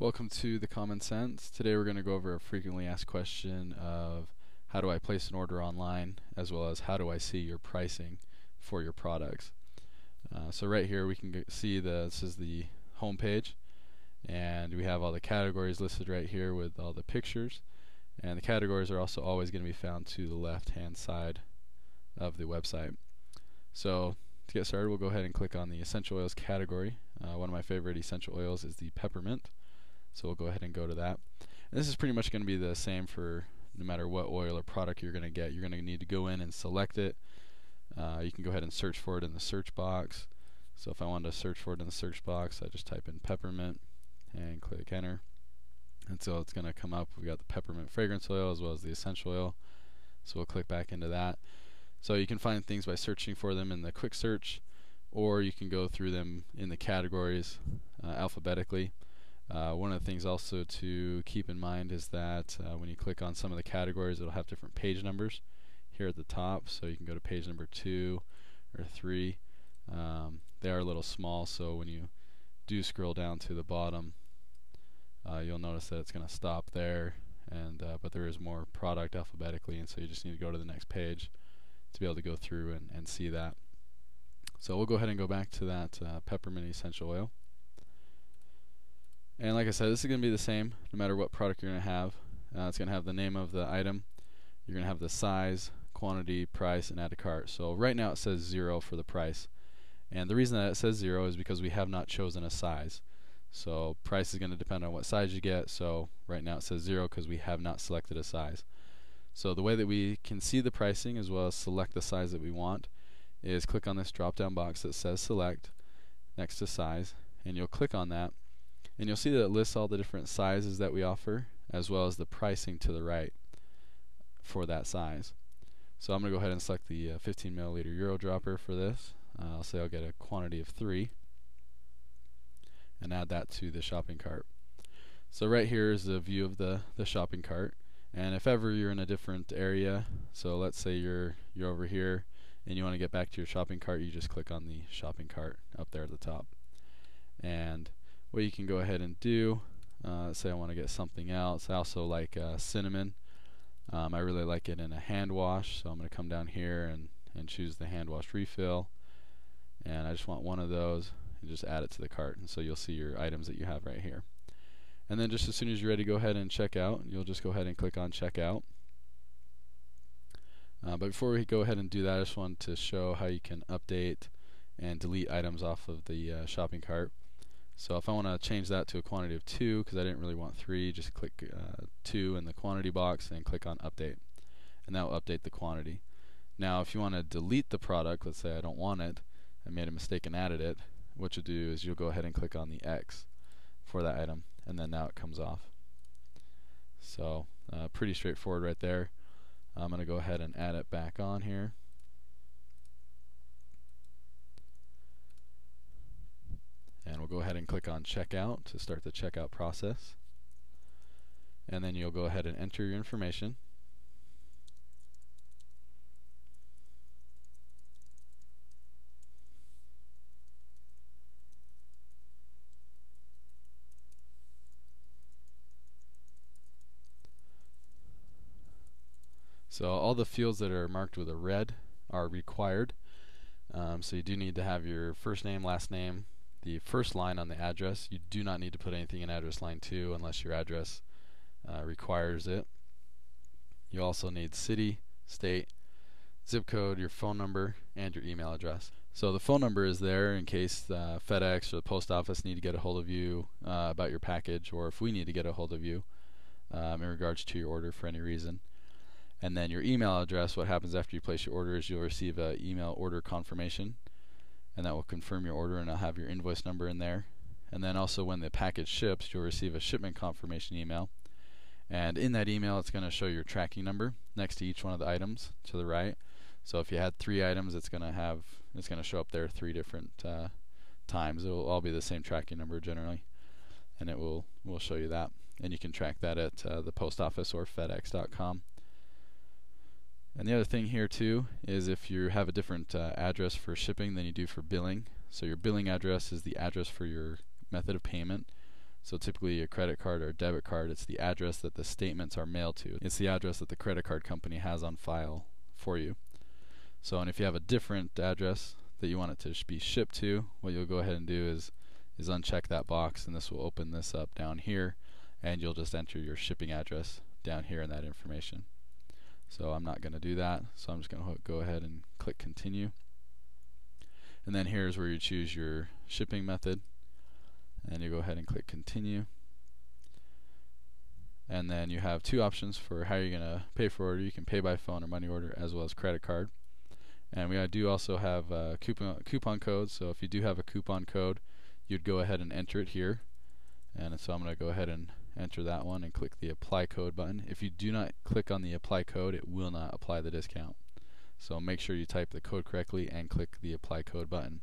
Welcome to The Common Sense. Today we're going to go over a frequently asked question of how do I place an order online, as well as how do I see your pricing for your products. So right here we can see this is the home page, and we have all the categories listed right here with all the pictures, and the categories are also always going to be found to the left hand side of the website. So to get started, we'll go ahead and click on the essential oils category. One of my favorite essential oils is the peppermint. So we'll go ahead and go to that. And this is pretty much going to be the same for no matter what oil or product you're going to get. You're going to need to go in and select it. You can go ahead and search for it in the search box. So if I wanted to search for it in the search box, I just type in peppermint and click enter. And so it's going to come up. We've got the peppermint fragrance oil as well as the essential oil. So we'll click back into that. So you can find things by searching for them in the quick search, or you can go through them in the categories alphabetically. One of the things also to keep in mind is that when you click on some of the categories, it'll have different page numbers here at the top. So you can go to page number 2 or 3. They are a little small, so when you do scroll down to the bottom, you'll notice that it's going to stop there. And but there is more product alphabetically, and so you just need to go to the next page to be able to go through and see that. So we'll go ahead and go back to that peppermint essential oil. And like I said, this is going to be the same no matter what product you're going to have. It's going to have the name of the item. You're going to have the size, quantity, price, and add to cart. So right now it says 0 for the price. And the reason that it says 0 is because we have not chosen a size. So price is going to depend on what size you get. So right now it says 0 because we have not selected a size. So the way that we can see the pricing as well as select the size that we want is click on this drop down box that says select next to size, and you'll click on that. And you'll see that it lists all the different sizes that we offer, as well as the pricing to the right for that size. So I'm going to go ahead and select the 15 milliliter Euro dropper for this. I'll say I'll get a quantity of 3 and add that to the shopping cart. So right here is the view of the shopping cart. And if ever you're in a different area, so let's say you're over here and you want to get back to your shopping cart, you just click on the shopping cart up there at the top. And what you can go ahead and do, say I want to get something else. I also like cinnamon. I really like it in a hand wash, so I'm going to come down here and choose the hand wash refill. And I just want one of those and just add it to the cart. And so you'll see your items that you have right here. And then just as soon as you're ready to go ahead and check out, you'll just go ahead and click on checkout. But before we go ahead and do that, I just wanted to show how you can update and delete items off of the shopping cart. So if I want to change that to a quantity of 2, because I didn't really want 3, just click 2 in the quantity box and click on update. And that will update the quantity. Now if you want to delete the product, let's say I don't want it, I made a mistake and added it, what you'll do is you'll go ahead and click on the X for that item, and then now it comes off. So pretty straightforward right there. I'm going to go ahead and add it back on here. And we'll go ahead and click on checkout to start the checkout process. And then you'll go ahead and enter your information. So all the fields that are marked with a red are required. So you do need to have your first name, last name, the first line on the address. You do not need to put anything in address line 2 unless your address requires it. You also need city, state, zip code, your phone number, and your email address. So the phone number is there in case FedEx or the post office need to get a hold of you about your package, or if we need to get a hold of you in regards to your order for any reason. And then your email address, what happens after you place your order is you'll receive an email order confirmation, and that will confirm your order, and I'll have your invoice number in there. And then also when the package ships, you'll receive a shipment confirmation email, and in that email it's going to show your tracking number next to each one of the items to the right. So if you had 3 items, it's going to show up there 3 different times. It will all be the same tracking number generally, and it will show you that, and you can track that at the post office or FedEx.com. And the other thing here too is if you have a different address for shipping than you do for billing. So your billing address is the address for your method of payment. So typically a credit card or a debit card, it's the address that the statements are mailed to. It's the address that the credit card company has on file for you. So, and if you have a different address that you want it to be shipped to, what you'll go ahead and do is uncheck that box, and this will open this up down here, and you'll just enter your shipping address down here in that information. So I'm not going to do that, so I'm just going to go ahead and click continue. And then here's where you choose your shipping method, and you go ahead and click continue. And then you have two options for how you're going to pay for order. You can pay by phone or money order, as well as credit card. And we do also have coupon codes, so if you do have a coupon code, you'd go ahead and enter it here. And so I'm going to go ahead and enter that one and click the apply code button. If you do not click on the apply code, it will not apply the discount. So make sure you type the code correctly and click the apply code button.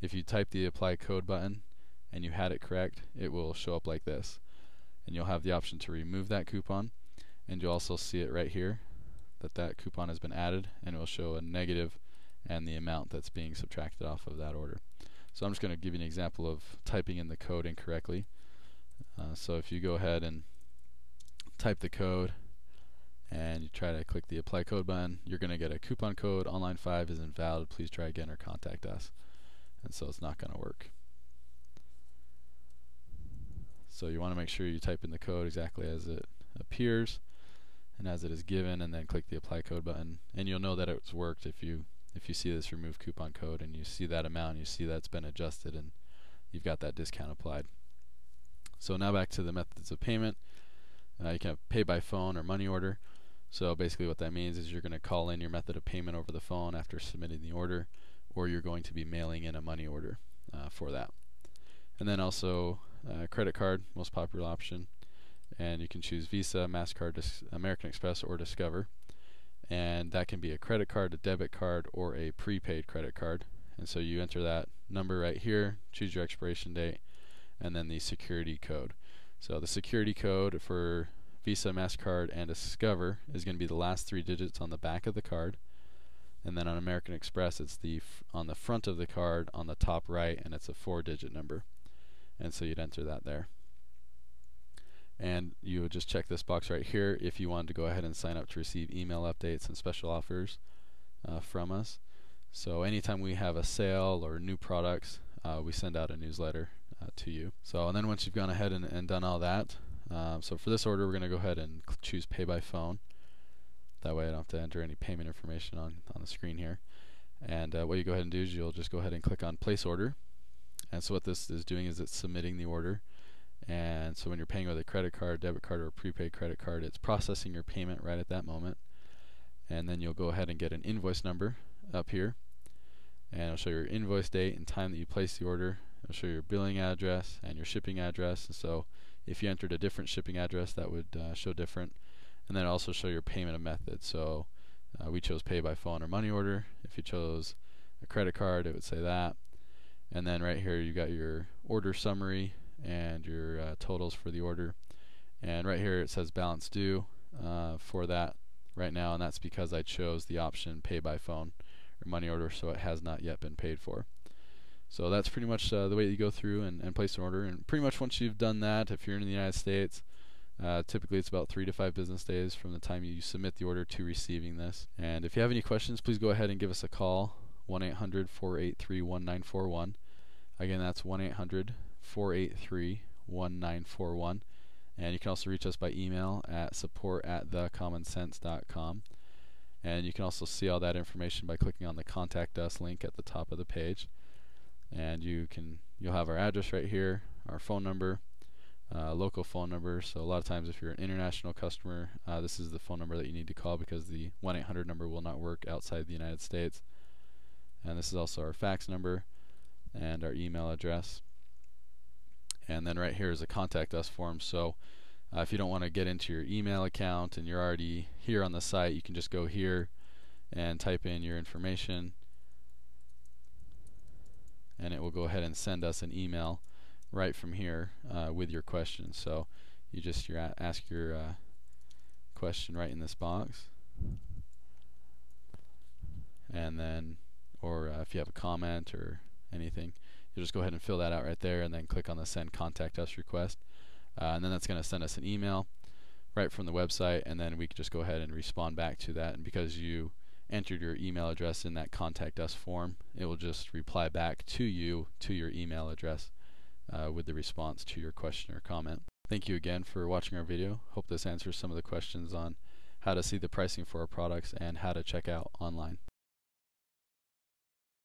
If you type the apply code button and you had it correct, it will show up like this. And you'll have the option to remove that coupon, and you'll also see it right here that coupon has been added, and it will show a negative and the amount that's being subtracted off of that order. So I'm just going to give you an example of typing in the code incorrectly. So if you go ahead and type the code and you try to click the apply code button, you're going to get a coupon code, online 5 is invalid, please try again or contact us. And so it's not going to work. So you want to make sure you type in the code exactly as it appears and as it is given, and then click the apply code button, and you'll know that it's worked if you see this remove coupon code and you see that amount, you see that's been adjusted, and you've got that discount applied. So now back to the methods of payment. You can pay by phone or money order. So basically what that means is you're going to call in your method of payment over the phone after submitting the order, or you're going to be mailing in a money order for that. And then also credit card, most popular option, and you can choose Visa, MasterCard, American Express, or Discover. And that can be a credit card, a debit card, or a prepaid credit card. And so you enter that number right here, choose your expiration date, and then the security code. So the security code for Visa, MasterCard, and Discover is going to be the last 3 digits on the back of the card. And then on American Express, it's on the front of the card on the top right, and it's a 4-digit number. And so you'd enter that there. And you would just check this box right here if you wanted to go ahead and sign up to receive email updates and special offers from us. So anytime we have a sale or new products, we send out a newsletter to you. So, and then once you've gone ahead and done all that, so for this order we're going to go ahead and choose pay by phone. That way I don't have to enter any payment information on the screen here. And what you go ahead and do is you'll just go ahead and click on place order. And so what this is doing is it's submitting the order. And so when you're paying with a credit card, debit card, or a prepaid credit card, it's processing your payment right at that moment. And then you'll go ahead and get an invoice number up here, and it'll show your invoice date and time that you placed the order. It'll show your billing address and your shipping address. And so if you entered a different shipping address, that would show different. And then also show your payment method. So we chose pay by phone or money order. If you chose a credit card, it would say that. And then right here you got your order summary and your totals for the order. And right here it says balance due for that right now, and that's because I chose the option pay by phone or money order, so it has not yet been paid for. So that's pretty much the way you go through and place an order. And pretty much once you've done that, if you're in the United States, typically it's about 3 to 5 business days from the time you submit the order to receiving this. And if you have any questions, please go ahead and give us a call, 1-800-483-1941. Again, that's 1-800-483-1941. And you can also reach us by email at support@thecommonsense.com. And you can also see all that information by clicking on the Contact Us link at the top of the page. And you'll have our address right here, our phone number, local phone number. So a lot of times if you're an international customer, this is the phone number that you need to call, because the 1-800 number will not work outside the United States. And this is also our fax number and our email address. And then right here is a Contact Us form. So if you don't want to get into your email account and you're already here on the site, you can just go here and type in your information, and it will go ahead and send us an email right from here with your questions. So you just ask your question right in this box, and then, or if you have a comment or anything, You'll just go ahead and fill that out right there, and then click on the Send Contact Us request. And then that's going to send us an email right from the website, and then we can just go ahead and respond back to that. And because you entered your email address in that Contact Us form, it will just reply back to you to your email address with the response to your question or comment. Thank you again for watching our video. Hope this answers some of the questions on how to see the pricing for our products and how to check out online.